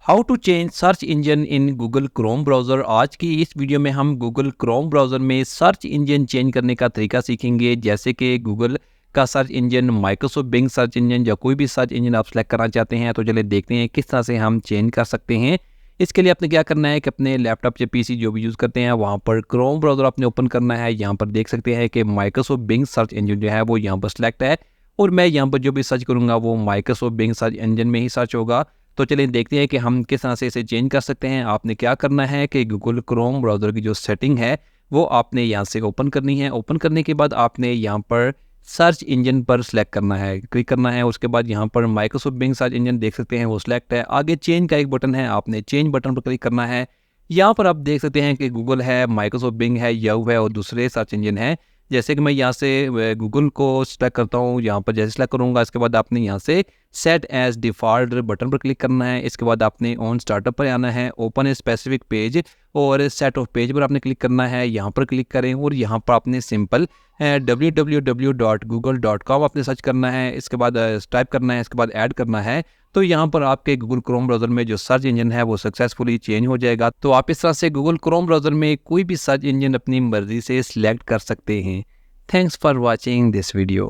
How to change search engine in Google Chrome browser. आज की इस वीडियो में हम गूगल क्रोम ब्राउज़र में सर्च इंजन चेंज करने का तरीका सीखेंगे। जैसे कि गूगल का search engine, Microsoft Bing search engine या कोई भी सर्च इंजन आप सेलेक्ट करना चाहते हैं, तो चलिए देखते हैं किस तरह से हम चेंज कर सकते हैं। इसके लिए आपने क्या करना है कि अपने लैपटॉप या पीसी जो भी यूज़ करते हैं वहाँ पर क्रोम ब्राउज़र आपने ओपन करना है। यहाँ पर देख सकते हैं कि माइक्रोसॉफ्ट बिंग सर्च इंजन जो है वो यहाँ पर सिलेक्ट है और मैं यहाँ पर जो भी सर्च करूँगा वो माइक्रोसॉफ्ट बिंग सर्च इंजन में ही सर्च होगा। तो चलिए देखते हैं कि हम किस तरह से इसे चेंज कर सकते हैं। आपने क्या करना है कि गूगल क्रोम ब्राउज़र की जो सेटिंग है वो आपने यहाँ से ओपन करनी है। ओपन करने के बाद आपने यहाँ पर सर्च इंजन पर सिलेक्ट करना है, क्लिक करना है। उसके बाद यहाँ पर माइक्रोसॉफ्ट बिंग सर्च इंजन देख सकते हैं वो सिलेक्ट है। आगे चेंज का एक बटन है, आपने चेंज बटन पर क्लिक करना है। यहाँ पर आप देख सकते हैं कि गूगल है, माइक्रोसॉफ्ट बिंग है, याहू है और दूसरे सर्च इंजन है। जैसे कि मैं यहाँ से गूगल को सिलेक्ट करता हूँ, यहाँ पर जैसे सिलेक्ट करूँगा इसके बाद आपने यहाँ से सेट एज डिफ़ॉल्ट बटन पर क्लिक करना है। इसके बाद आपने ऑन स्टार्टअप पर आना है, ओपन ए स्पेसिफिक पेज और सेट ऑफ पेज पर आपने क्लिक करना है। यहाँ पर क्लिक करें और यहाँ पर आपने सिंपल www.google.com आपने सर्च करना है। इसके बाद टाइप करना है, इसके बाद ऐड करना है। तो यहाँ पर आपके गूगल क्रोम ब्राउज़र में जो सर्च इंजन है वो सक्सेसफुली चेंज हो जाएगा। तो आप इस तरह से गूगल क्रोम ब्राउज़र में कोई भी सर्च इंजन अपनी मर्ज़ी से सिलेक्ट कर सकते हैं। Thanks for watching this video.